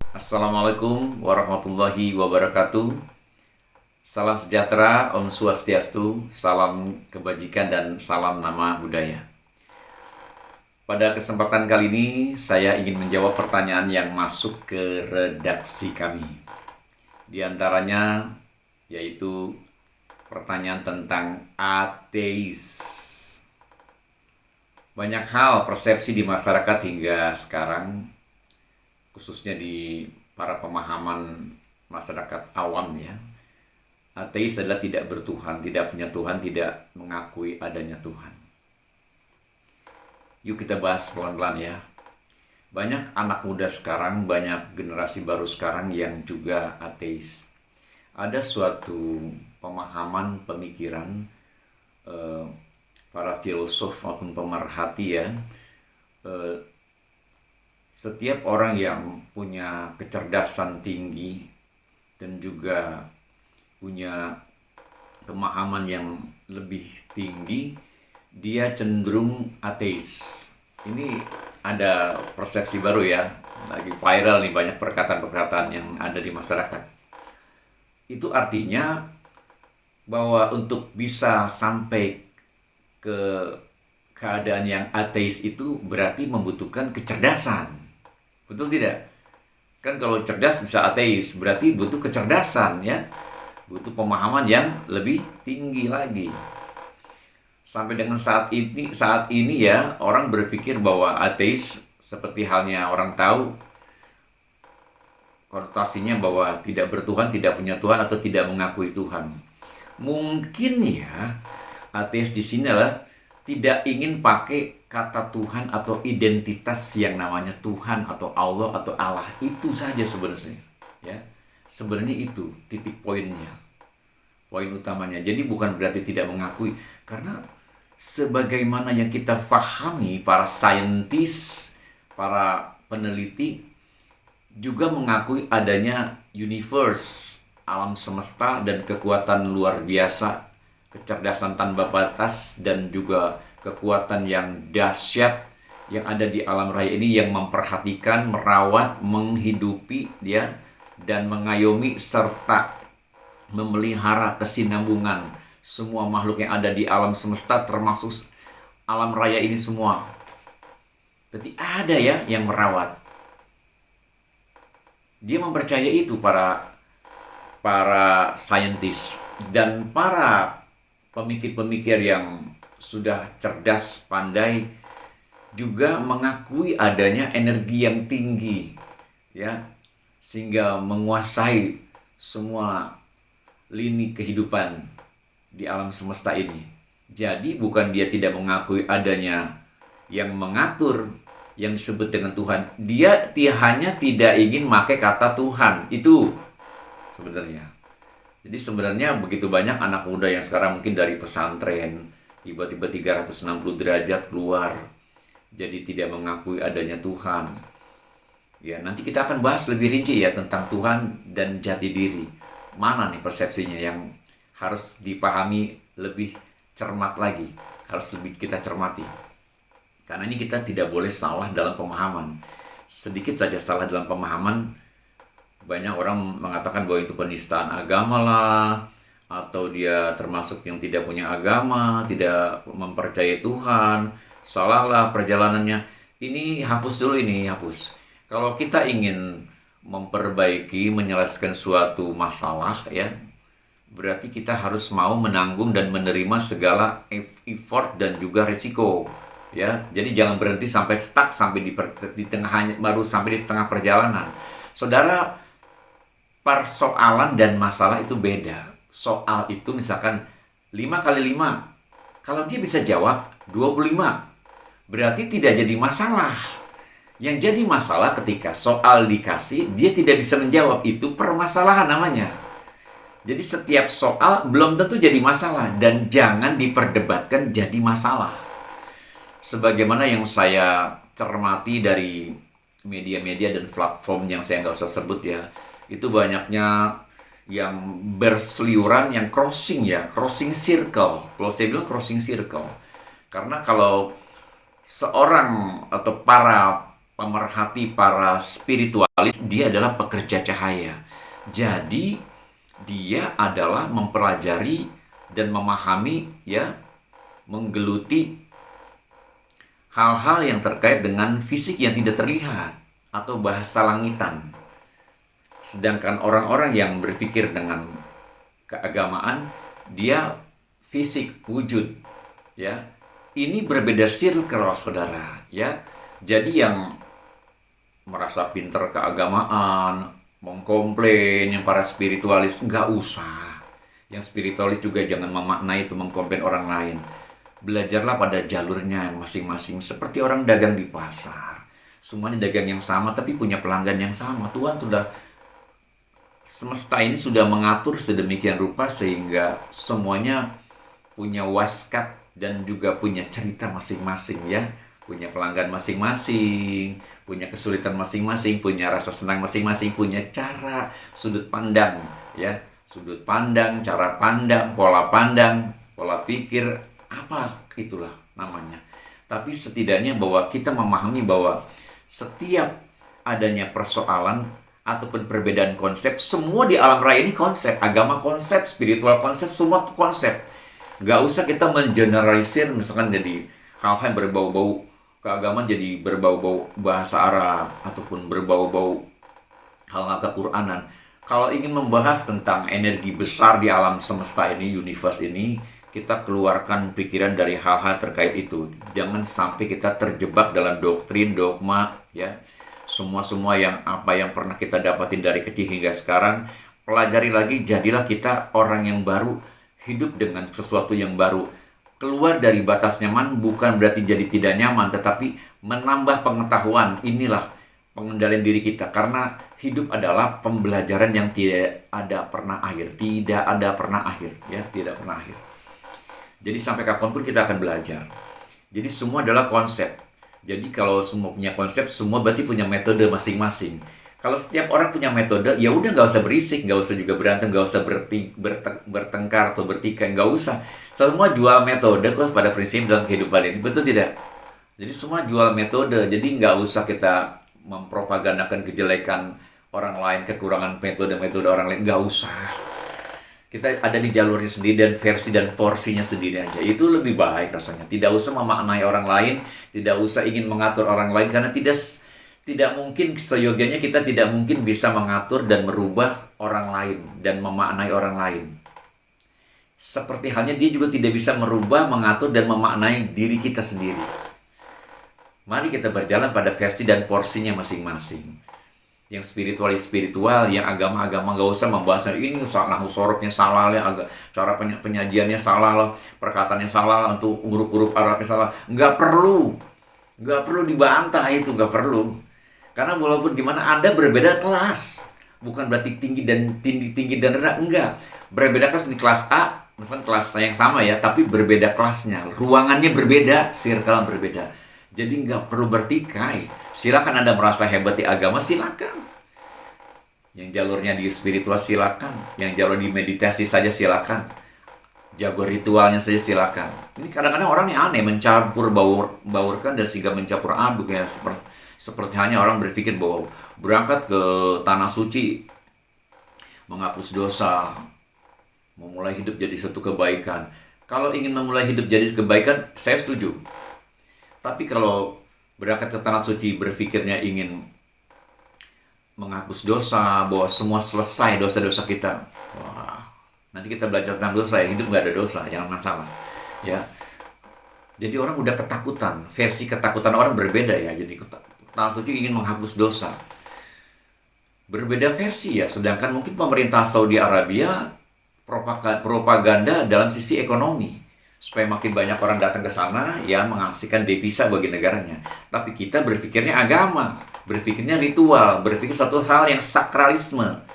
Assalamualaikum warahmatullahi wabarakatuh. Salam sejahtera, Om Swastiastu, salam kebajikan dan salam nama budaya. Pada kesempatan kali ini saya ingin menjawab pertanyaan yang masuk ke redaksi kami. Di antaranya yaitu pertanyaan tentang ateis. Banyak hal persepsi di masyarakat hingga sekarang, khususnya di para pemahaman masyarakat awam ya. Ateis adalah tidak bertuhan, tidak punya Tuhan, tidak mengakui adanya Tuhan. Yuk kita bahas pelan-pelan ya. Banyak anak muda sekarang, banyak generasi baru sekarang yang juga ateis. Ada suatu pemahaman, pemikiran para filosof maupun pemerhati ya, setiap orang yang punya kecerdasan tinggi dan juga punya pemahaman yang lebih tinggi, dia cenderung ateis. Ini ada persepsi baru ya, lagi viral nih, banyak perkataan-perkataan yang ada di masyarakat. Itu artinya bahwa untuk bisa sampai ke keadaan yang ateis itu berarti membutuhkan kecerdasan. Betul tidak? Kan kalau cerdas bisa ateis, berarti butuh kecerdasan ya. Butuh pemahaman yang lebih tinggi lagi. Sampai dengan saat ini ya, orang berpikir bahwa ateis seperti halnya orang tahu konotasinya bahwa tidak bertuhan, tidak punya Tuhan atau tidak mengakui Tuhan. Mungkin ya ateis di sini adalah tidak ingin pakai kata Tuhan atau identitas yang namanya Tuhan atau Allah itu saja sebenarnya ya. Sebenarnya itu titik poinnya, poin utamanya. Jadi bukan berarti tidak mengakui, karena sebagaimana yang kita fahami, para saintis, para peneliti juga mengakui adanya universe, alam semesta dan kekuatan luar biasa, kecerdasan tanpa batas dan juga kekuatan yang dahsyat yang ada di alam raya ini, yang memperhatikan, merawat, menghidupi dia dan mengayomi serta memelihara kesinambungan semua makhluk yang ada di alam semesta, termasuk alam raya ini semua. Berarti ada ya yang merawat. Dia mempercayai itu para saintis dan para pemikir-pemikir yang sudah cerdas, pandai, juga mengakui adanya energi yang tinggi ya, sehingga menguasai semua lini kehidupan di alam semesta ini. Jadi bukan dia tidak mengakui adanya yang mengatur, yang disebut dengan Tuhan. Dia hanya tidak ingin pakai kata Tuhan. Itu sebenarnya. Jadi sebenarnya begitu banyak anak muda yang sekarang mungkin dari pesantren tiba-tiba 360 derajat keluar, jadi tidak mengakui adanya Tuhan. Ya, nanti kita akan bahas lebih rinci ya tentang Tuhan dan jati diri. Mana nih persepsinya yang harus dipahami lebih cermat lagi, harus lebih kita cermati. Karena ini kita tidak boleh salah dalam pemahaman. Sedikit saja salah dalam pemahaman, banyak orang mengatakan bahwa itu penistaan agama lah, atau dia termasuk yang tidak punya agama, tidak mempercayai Tuhan, salahlah perjalanannya. Ini hapus dulu, ini hapus. Kalau kita ingin memperbaiki, menyelesaikan suatu masalah ya, berarti kita harus mau menanggung dan menerima segala effort dan juga risiko ya. Jadi jangan berhenti sampai stuck, sampai di tengah, baru sampai di tengah perjalanan. Saudara, persoalan dan masalah itu beda. Soal itu misalkan 5 kali 5, kalau dia bisa jawab 25, berarti tidak jadi masalah. Yang jadi masalah ketika soal dikasih, dia tidak bisa menjawab. Itu permasalahan namanya. Jadi setiap soal belum tentu jadi masalah, dan jangan diperdebatkan jadi masalah. Sebagaimana yang saya cermati dari media-media dan platform yang saya nggak usah sebut ya, itu banyaknya yang berseliuran, yang crossing circle. Kalau saya bilang crossing circle, karena kalau seorang atau para pemerhati para spiritualis, dia adalah pekerja cahaya. Jadi dia adalah mempelajari dan memahami, ya, menggeluti hal-hal yang terkait dengan fisik yang tidak terlihat atau bahasa langitan. Sedangkan orang-orang yang berpikir dengan keagamaan, dia fisik, wujud, ya. Ini berbeda circle, saudara, ya. Jadi yang merasa pinter keagamaan, mengkomplain, yang para spiritualis, nggak usah. Yang spiritualis juga jangan memaknai itu mengkomplain orang lain. Belajarlah pada jalurnya masing-masing, seperti orang dagang di pasar. Semuanya dagang yang sama, tapi punya pelanggan yang sama. Tuhan sudah, semesta ini sudah mengatur sedemikian rupa sehingga semuanya punya waskat dan juga punya cerita masing-masing, ya. Punya pelanggan masing-masing, punya kesulitan masing-masing, punya rasa senang masing-masing, punya cara, sudut pandang, ya. Sudut pandang, cara pandang, pola pikir, apa itulah namanya. Tapi setidaknya bahwa kita memahami bahwa setiap adanya persoalan ataupun perbedaan konsep, semua di alam raya ini konsep, agama konsep, spiritual konsep, semua konsep. Gak usah kita mengeneralisir, misalkan jadi hal-hal yang berbau-bau keagamaan jadi berbau-bau bahasa Arab ataupun berbau-bau hal-hal kekuranan. Kalau ingin membahas tentang energi besar di alam semesta ini, universe ini, kita keluarkan pikiran dari hal-hal terkait itu. Jangan sampai kita terjebak dalam doktrin, dogma, ya. Semua yang apa yang pernah kita dapatin dari kecil hingga sekarang, pelajari lagi, jadilah kita orang yang baru, hidup dengan sesuatu yang baru. Keluar dari batas nyaman bukan berarti jadi tidak nyaman, tetapi menambah pengetahuan. Inilah pengendalian diri kita, karena hidup adalah pembelajaran yang tidak ada pernah akhir. Tidak ada pernah akhir, ya, tidak pernah akhir. Jadi sampai kapanpun kita akan belajar. Jadi semua adalah konsep. Jadi kalau semua punya konsep, semua berarti punya metode masing-masing. Kalau setiap orang punya metode, ya udah, nggak usah berisik, nggak usah juga berantem, nggak usah bertengkar atau bertikai, nggak usah. Semua jual metode kok pada prinsip dalam kehidupan ini, betul tidak? Jadi semua jual metode, jadi nggak usah kita mempropagandakan kejelekan orang lain, kekurangan metode-metode orang lain, nggak usah. Kita ada di jalurnya sendiri dan versi dan porsinya sendiri aja. Itu lebih baik rasanya. Tidak usah memaknai orang lain, tidak usah ingin mengatur orang lain, karena tidak mungkin, seyogianya kita tidak mungkin bisa mengatur dan merubah orang lain dan memaknai orang lain. Seperti halnya dia juga tidak bisa merubah, mengatur, dan memaknai diri kita sendiri. Mari kita berjalan pada versi dan porsinya masing-masing. Yang spiritual, yang agama-agama, gak usah membahas ini salah, sorobnya salah, cara penyajiannya salah lah, perkataannya salah, untuk huruf-huruf Arabnya salah. Nggak perlu dibantah itu, nggak perlu. Karena walaupun gimana, Anda berbeda kelas, bukan berarti tinggi dan rendah, enggak. Berbeda kelas, di kelas A, misalnya kelas yang sama ya, tapi berbeda kelasnya, ruangannya berbeda, circle berbeda. Jadi nggak perlu bertikai. Silakan Anda merasa hebat di agama, silakan. Yang jalurnya di spiritual silakan. Yang jalur di meditasi saja silakan. Jago ritualnya saja silakan. Ini kadang-kadang orang yang aneh, mencampur baurkan dan sehingga mencampur aduk ya. Seperti hanya orang berpikir bahwa berangkat ke tanah suci menghapus dosa, memulai hidup jadi suatu kebaikan. Kalau ingin memulai hidup jadi kebaikan, saya setuju. Tapi kalau berangkat ke tanah suci berpikirnya ingin menghapus dosa, bahwa semua selesai dosa-dosa kita, wah, nanti kita belajar tentang dosa ya, hidup nggak ada dosa, jangan masalah, ya. Jadi orang udah ketakutan, versi ketakutan orang berbeda ya. Jadi tanah suci ingin menghapus dosa, berbeda versi ya. Sedangkan mungkin pemerintah Saudi Arabia propaganda dalam sisi ekonomi, supaya makin banyak orang datang ke sana, ya, menghasilkan devisa bagi negaranya. Tapi kita berpikirnya agama, berpikirnya ritual, berpikir suatu hal yang sakralisme.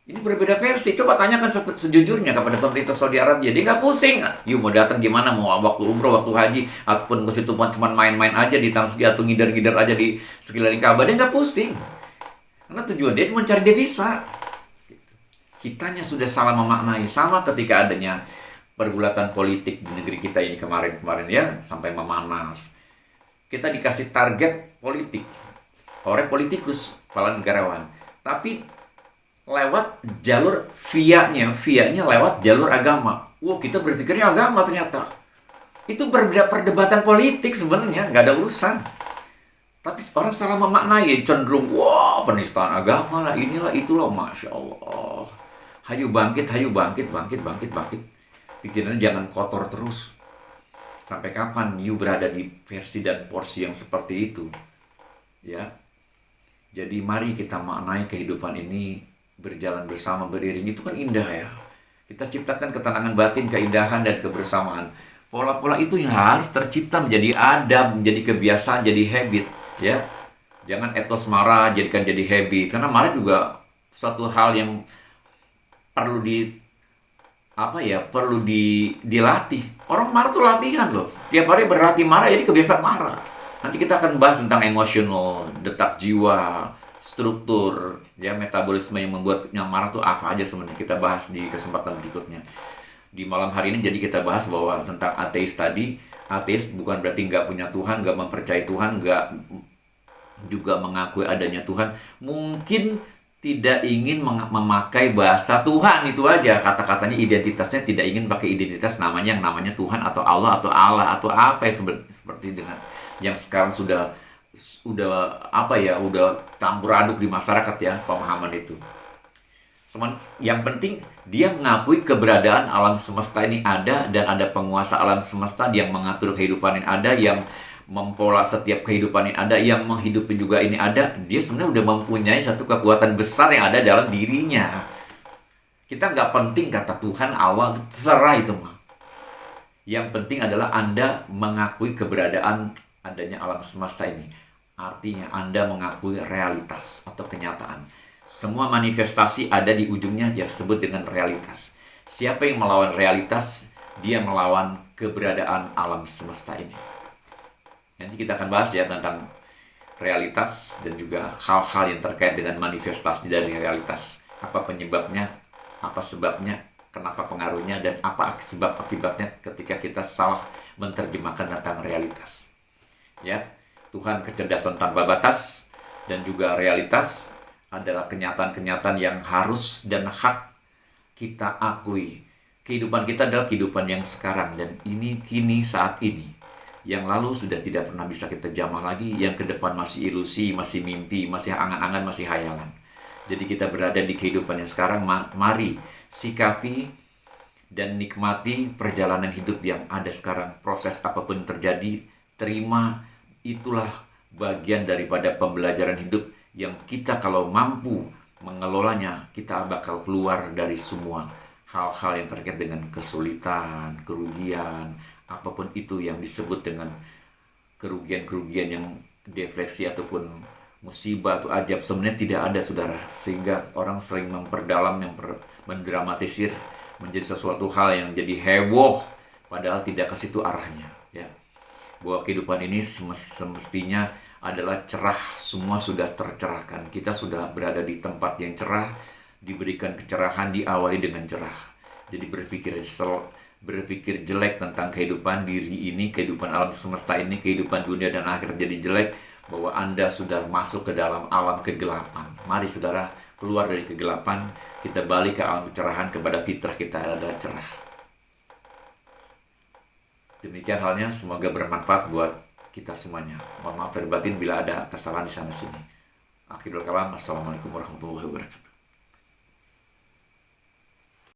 Ini berbeda versi. Coba tanyakan sejujurnya kepada pemerintah Saudi Arabia, dia nggak pusing. Yuk, mau datang gimana, mau waktu umroh, waktu haji, ataupun ke situ cuma main-main aja di tanah suci atau ngidar-ngidar aja di sekeliling Ka'bah, dia nggak pusing. Karena tujuan dia cuma mencari devisa. Kitanya sudah salah memaknai. Sama ketika adanya pergulatan politik di negeri kita ini kemarin ya, sampai memanas. Kita dikasih target politik, oleh politikus, kepala negarawan. Tapi lewat jalur via-nya lewat jalur agama. Wow, kita berpikirnya agama ternyata. Itu berbeda perdebatan politik sebenarnya, nggak ada urusan. Tapi orang salah memaknai, cenderung, wah penistaan agama lah, inilah, itulah, Masya Allah. Hayu bangkit, bangkit. Pikirannya jangan kotor terus. Sampai kapan you berada di versi dan porsi yang seperti itu? Ya. Jadi mari kita maknai kehidupan ini berjalan bersama, beriring. Itu kan indah ya. Kita ciptakan ketenangan batin, keindahan, dan kebersamaan. Pola-pola itu yang harus tercipta menjadi adab, menjadi kebiasaan, jadi habit. Ya. Jangan etos marah jadikan jadi habit. Karena marah juga suatu hal yang perlu dilatih. Orang marah tuh latihan loh. Tiap hari berlatih marah jadi kebiasaan marah. Nanti kita akan bahas tentang emosional, detak jiwa, struktur, ya metabolisme yang membuatnya marah tuh apa aja sebenarnya. Kita bahas di kesempatan berikutnya. Di malam hari ini jadi kita bahas bahwa tentang ateis tadi. Ateis bukan berarti nggak punya Tuhan, nggak mempercayai Tuhan, nggak juga mengakui adanya Tuhan. Mungkin tidak ingin memakai bahasa Tuhan, itu aja. Kata-katanya, identitasnya tidak ingin pakai identitas yang namanya Tuhan atau Allah atau apa ya, seperti dengan yang sekarang sudah campur aduk di masyarakat ya, pemahaman itu. Yang penting dia mengakui keberadaan alam semesta ini ada, dan ada penguasa alam semesta yang mengatur kehidupan ini ada, yang mempola setiap kehidupan ini ada, yang menghidupi juga ini ada. Dia sebenarnya udah mempunyai satu kekuatan besar yang ada dalam dirinya. Kita nggak penting kata Tuhan, Allah, terserah itu mah. Yang penting adalah Anda mengakui keberadaan adanya alam semesta ini. Artinya Anda mengakui realitas atau kenyataan. Semua manifestasi ada di ujungnya yang disebut dengan realitas. Siapa yang melawan realitas, dia melawan keberadaan alam semesta ini. Nanti kita akan bahas ya tentang realitas dan juga hal-hal yang terkait dengan manifestasi dari realitas. Apa penyebabnya, apa sebabnya, kenapa pengaruhnya, dan apa sebab akibatnya ketika kita salah menerjemahkan tentang realitas. Ya, Tuhan kecerdasan tanpa batas, dan juga realitas adalah kenyataan-kenyataan yang harus dan hak kita akui. Kehidupan kita adalah kehidupan yang sekarang, dan ini kini saat ini. Yang lalu sudah tidak pernah bisa kita jamah lagi, yang ke depan masih ilusi, masih mimpi, masih angan-angan, masih hayalan. Jadi kita berada di kehidupan yang sekarang. Mari sikapi dan nikmati perjalanan hidup yang ada sekarang. Proses apapun terjadi, terima. Itulah bagian daripada pembelajaran hidup yang kita kalau mampu mengelolanya, kita bakal keluar dari semua hal-hal yang terkait dengan kesulitan, kerugian, apapun itu yang disebut dengan kerugian-kerugian yang defleksi ataupun musibah atau ajab. Sebenarnya tidak ada, saudara. Sehingga orang sering memperdalam, mendramatisir menjadi sesuatu hal yang jadi heboh, padahal tidak ke situ arahnya. Ya. Bahwa kehidupan ini semestinya adalah cerah, semua sudah tercerahkan. Kita sudah berada di tempat yang cerah, diberikan kecerahan, diawali dengan cerah. Jadi berpikir jelek tentang kehidupan diri ini, kehidupan alam semesta ini, kehidupan dunia dan akhirat jadi jelek, bahwa Anda sudah masuk ke dalam alam kegelapan. Mari saudara, keluar dari kegelapan, kita balik ke alam kecerahan, kepada fitrah kita adalah cerah. Demikian halnya, semoga bermanfaat buat kita semuanya. Mohon maaf lahir batin bila ada kesalahan di sana sini. Akhirul kalam, assalamualaikum warahmatullahi wabarakatuh.